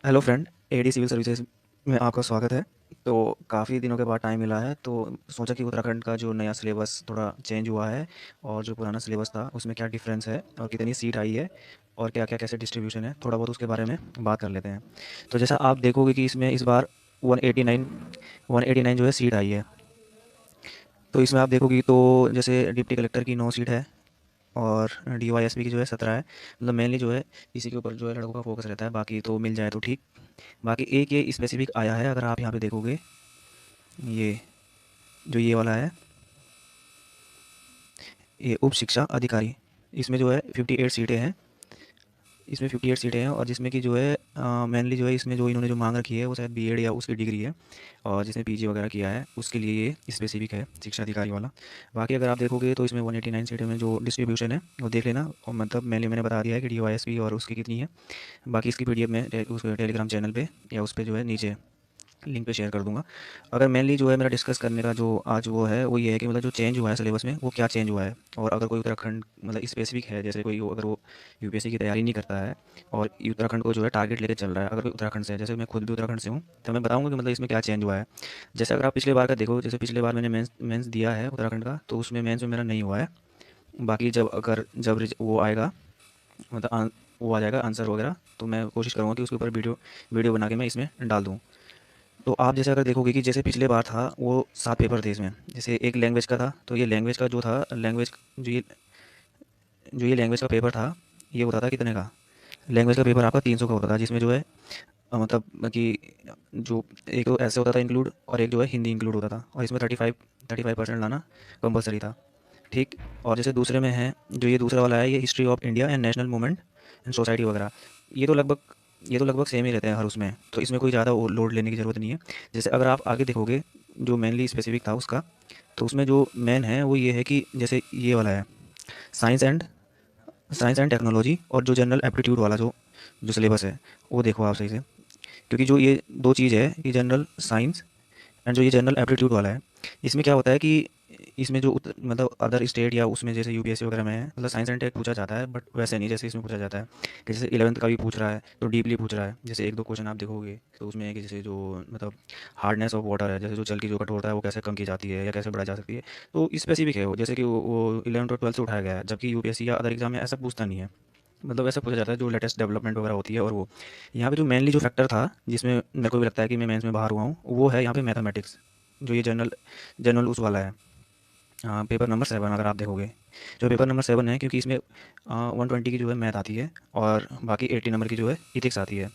Hello friend, एडी civil services में आपका स्वागत है। तो काफ़ी दिनों के बाद टाइम मिला है, तो सोचा कि उत्तराखंड का जो नया सिलेबस थोड़ा चेंज हुआ है और जो पुराना सिलेबस था उसमें क्या डिफरेंस है और कितनी सीट आई है और क्या क्या कैसे डिस्ट्रीब्यूशन है, थोड़ा बहुत उसके बारे में बात कर लेते हैं। तो जैसा आप देखोगे कि इसमें इस बार 189 189 जो है सीट आई है। तो इसमें आप देखोगी तो जैसे डिप्टी कलेक्टर की 9 सीट है और डीवाईएसपी की जो है 17 है। मतलब मेनली जो है इसी के ऊपर जो है लड़कों का फोकस रहता है, बाकी तो मिल जाए तो ठीक। बाकी एक ये स्पेसिफिक आया है, अगर आप यहाँ पे देखोगे, ये जो ये वाला है, ये उप शिक्षा अधिकारी, इसमें जो है 58 सीटें हैं। इसमें 58 सीटें हैं और जिसमें कि जो है मेनली जो है इसमें जो इन्होंने जो मांग रखी है वो शायद बीएड या उसकी डिग्री है, और जिसने पीजी वगैरह किया है उसके लिए ये स्पेसिफिक है शिक्षा अधिकारी वाला। बाकी अगर आप देखोगे तो इसमें 189 सीटें में जो डिस्ट्रीब्यूशन है वो देख लेना, और मतलब मेनली मैंने बता दिया है कि डीवाईएसपी और उसकी कितनी है। बाकी इसकी पीडीएफ में उस टेलीग्राम चैनल पे या उस पर जो है नीचे लिंक पे शेयर कर दूंगा। अगर मेनली जो है मेरा डिस्कस करने का जो आज वो है वो ये है कि मतलब जो चेंज हुआ है सिलेबस में वो क्या चेंज हुआ है, और अगर कोई उत्तराखंड मतलब स्पेसिफिक है, जैसे कोई अगर वो यूपीएससी की तैयारी नहीं करता है और उत्तराखंड को जो है टारगेट लेके चल रहा है, अगर कोई उत्तराखंड से है, जैसे मैं खुद भी उत्तराखंड से हूँ, तो मैं बताऊँगा कि मतलब इसमें क्या चेंज हुआ है। जैसे अगर आप पिछले बार का देखो, जैसे पिछले बार मैंने मेंस दिया है उत्तराखंड का, तो उसमें मेंस में मेरा नहीं हुआ है। बाकी जब वो आएगा, मतलब वो आ जाएगा आंसर वगैरह, तो मैं कोशिश करूँगा कि उसके ऊपर वीडियो वीडियो बना के मैं इसमें डाल दूँ। तो आप जैसे अगर देखोगे कि जैसे पिछले बार था वो 7 पेपर थे इसमें, जैसे एक लैंग्वेज का था, तो ये लैंग्वेज का जो था, लैंग्वेज जो ये लैंग्वेज का पेपर था, ये होता था कितने का? लैंग्वेज का पेपर आपका 300 का होता था, जिसमें जो है मतलब कि जो एक तो ऐसे होता था इंक्लूड, और एक जो है हिंदी इंक्लूड होता था, और इसमें 35% लाना कंपलसरी था। ठीक। और जैसे दूसरे में है, जो ये दूसरा वाला है, ये history of India and national movement and society वगैरह, ये तो लगभग ये तो लगभग सेम ही रहते हैं हर उसमें, तो इसमें कोई ज़्यादा लोड लेने की ज़रूरत नहीं है। जैसे अगर आप आगे देखोगे, जो मेनली स्पेसिफिक था उसका, तो उसमें जो मेन है वो ये है कि जैसे ये वाला है, science and science and technology, और जो जनरल एप्टीट्यूड वाला जो जो सिलेबस है वो देखो आप सही से, क्योंकि जो ये दो चीज़ है, ये जनरल साइंस एंड जो ये जनरल एप्टीट्यूड वाला है, इसमें क्या होता है कि इसमें जो मतलब अदर स्टेट या उसमें जैसे यूपीएससी वगैरह में है, मतलब साइंस एंड टेक पूछा जाता है, बट वैसे नहीं जैसे इसमें पूछा जाता है कि जैसे 11th का भी पूछ रहा है तो डीपली पूछ रहा है। जैसे एक दो क्वेश्चन आप देखोगे तो उसमें है कि जैसे जो मतलब हार्डनेस ऑफ वाटर है, जैसे जो जल की जो कठोरता है वो कैसे कम की जाती है या कैसे बढ़ाई जा सकती है, तो स्पेसिफिक है वो, जैसे कि वो 11th और 12th से उठाया गया है, जबकि यूपीएससी या अदर एग्जाम में ऐसा पूछता नहीं है। मतलब ऐसा पूछा जाता है जो लेटेस्ट डेवलपमेंट वगैरह होती है, और वो यहाँ पे जो मेनली जो फैक्टर था जिसमें मेरे को भी लगता है कि मैं मेंस में बाहर हुआ हूँ, वो है यहाँ पे मैथमेटिक्स, जो ये जनरल जनरल उस वाला है। हाँ, पेपर नंबर 7 अगर आप देखोगे, जो पेपर नंबर 7 है, क्योंकि इसमें 120 की जो है मैथ आती है और बाकी 80 नंबर की जो है इथिक्स आती है।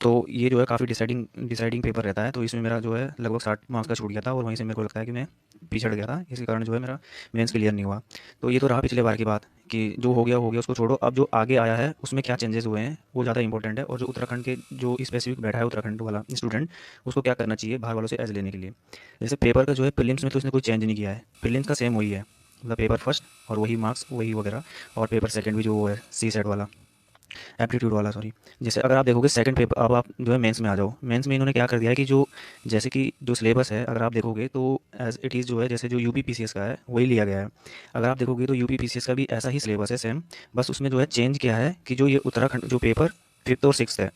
तो ये जो है काफ़ी डिसाइडिंग डिसाइडिंग पेपर रहता है, तो इसमें मेरा जो है लगभग 60 मार्क्स का छूट गया था, और वहीं से मेरे को लगता है कि मैं पिछड़ गया था, इसी कारण जो है मेरा मेंस क्लियर नहीं हुआ। तो ये तो रहा पिछले बार की बात, कि जो हो गया उसको छोड़ो, अब जो आगे आया है उसमें क्या चेंजेस हुए हैं वो ज़्यादा इंपॉर्टेंट है, और जो उत्तराखंड के जो स्पेसिफिक बैठा है उत्तराखंड वाला स्टूडेंट, उसको क्या करना चाहिए बाहर वालों से एज लेने के लिए। जैसे पेपर का जो है प्रीलिम्स में तो इसने कोई चेंज नहीं किया है, प्रीलिम्स का सेम वही है, मतलब पेपर फर्स्ट और वही मार्क्स वही वगैरह, और पेपर सेकंड भी जो वो है सी सेट वाला, एप्टीट्यूड वाला, सॉरी। जैसे अगर आप देखोगे सेकंड पेपर, अब आप जो है मेंस में आ जाओ, मेंस में इन्होंने क्या कर दिया है कि जो जैसे कि जो सिलेबस है अगर आप देखोगे तो एज इट इज़ जो है जैसे जो यूपी पीसीएस का है वही लिया गया है। अगर आप देखोगे तो यूपी पीसीएस का भी ऐसा ही सिलेबस है सेम, बस उसमें जो है चेंज क्या है कि जो ये उत्तराखंड जो पेपर फिफ्थ और सिक्स है,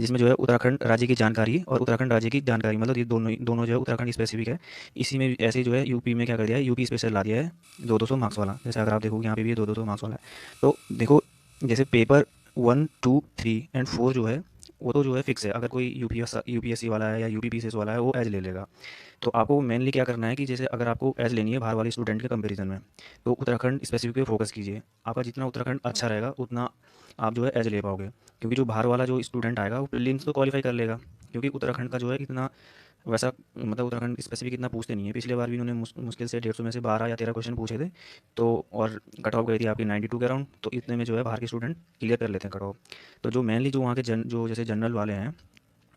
जिसमें जो है उत्तराखंड राज्य की जानकारी और उत्तराखंड राज्य की जानकारी, मतलब ये दोनों जो है उत्तराखंड स्पेसिफिक है। इसी में ऐसे ही जो है यूपी में क्या कर दिया है, यूपी स्पेशल ला दिया है 200 मार्क्स वाला। जैसे अगर आप देखोगे यहाँ पे भी 200 मार्क्स वाला है। तो देखो, जैसे पेपर 1 2 3 एंड 4 जो है वो तो जो है फिक्स है, अगर कोई यूपीएससी वाला है या यूपी पीसीएस वाला है वो एज ले लेगा। तो आपको मेनली क्या करना है कि जैसे अगर आपको एज लेनी है बाहर वाले स्टूडेंट के कंपैरिजन में, तो उत्तराखंड स्पेसिफिक पे फोकस कीजिए। आपका जितना उत्तराखंड अच्छा रहेगा उतना आप जो है एज ले पाओगे, क्योंकि जो बाहर वाला जो स्टूडेंट आएगा वो प्रीलिम्स तो क्वालिफाई कर लेगा, क्योंकि उत्तराखंड का जो है इतना वैसा मतलब उत्तराखंड स्पेसिफिक इतना पूछते नहीं है। पिछले बार भी उन्होंने मुश्किल से 150 में से 12 या 13 क्वेश्चन पूछे थे, तो और कट ऑफ गई थी आपकी 92 के अराउंड, तो इतने में जो है बाहर के स्टूडेंट क्लियर कर लेते हैं कट ऑफ। तो जो मेनली जो वहाँ के जो जैसे जनरल वाले हैं,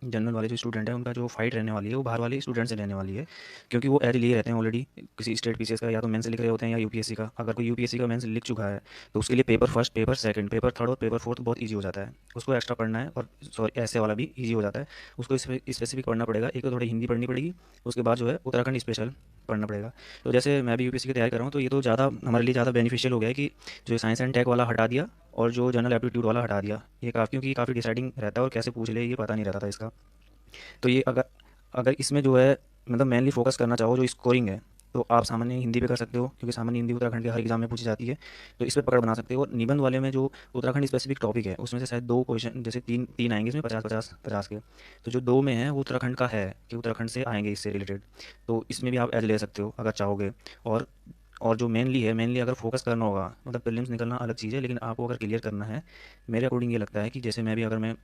जनरल वाले जो स्टूडेंट हैं उनका जो फाइट रहने वाली है वो बाहर वाले स्टूडेंट से रहने वाली है, क्योंकि वो एज लिए रहते हैं ऑलरेडी किसी स्टेट पीसीएस का, या तो मेंस लिख रहे होते हैं या यूपीएससी का। अगर कोई यूपीएससी का मेंस लिख चुका है तो उसके लिए paper first, paper second, paper third और पेपर फोर्थ बहुत ईजी हो जाता है, उसको एक्स्ट्रा पढ़ना है, और सॉरी ऐसे वाला भी ईजी हो जाता है। उसको स्पेसिफिक पढ़ना पड़ेगा, एक तो थोड़ी हिंदी पढ़नी पड़ेगी, उसके बाद जो है उत्तराखंड स्पेशल पढ़ना पड़ेगा। तो जैसे मैं भी यूपीएससी की तैयारी कर रहा हूँ, तो ये तो ज़्यादा हमारे लिए ज़्यादा बेनिफिशियल हो गया है कि जो साइंस एंड टेक वाला हटा दिया और जो जनरल एप्टीट्यूड वाला हटा दिया। ये काफ़ी, क्योंकि काफ़ी डिसाइडिंग रहता है और कैसे पूछ ले ये पता नहीं रहता था इसका। तो ये अगर अगर इसमें जो है मतलब मेनली फोकस करना चाहो जो स्कोरिंग है, तो आप सामान्य हिंदी पे कर सकते हो, क्योंकि सामान्य हिंदी उत्तराखंड के हर एग्जाम में पूछी जाती है। तो इस पे पकड़ बना सकते हो। और निबंध वाले में जो उत्तराखंड स्पेसिफिक टॉपिक है उसमें से शायद दो क्वेश्चन, जैसे तीन तीन आएंगे इसमें 50 50 50 के। तो जो दो में है वो उत्तराखंड का है, कि उत्तराखंड से आएंगे इससे रिलेटेड। तो इसमें भी आप एज ले सकते हो अगर चाहोगे। और और जो मेनली है, मेनली अगर फोकस करना होगा, मतलब प्रीलिम्स निकलना अलग चीज़ है, लेकिन आपको अगर क्लियर करना है, मेरे अकॉर्डिंग ये लगता है कि जैसे मैं भी, अगर मैं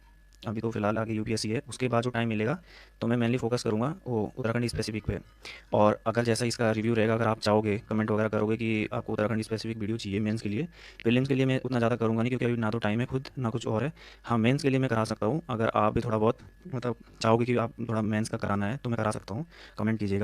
अभी तो फिलहाल आगे यूपीएससी है, उसके बाद जो टाइम मिलेगा तो मैं मेनली फोकस करूँगा वो उत्तराखंड स्पेसिफिक पे। और अगर जैसा इसका रिव्यू रहेगा, अगर आप चाहोगे कमेंट वगैरह करोगे कि आपको उत्तराखंड स्पेसिफिक वीडियो चाहिए मेंस के लिए। प्रीलिम्स के लिए मैं उतना ज़्यादा करूँगा नहीं, क्योंकि अभी ना तो टाइम है खुद ना कुछ और है। हाँ, मेंस के लिए मैं करा सकता हूँ, अगर आप भी थोड़ा बहुत मतलब चाहोगे कि आप थोड़ा मेंस का कराना है तो मैं करा सकता हूँ। कमेंट कीजिएगा।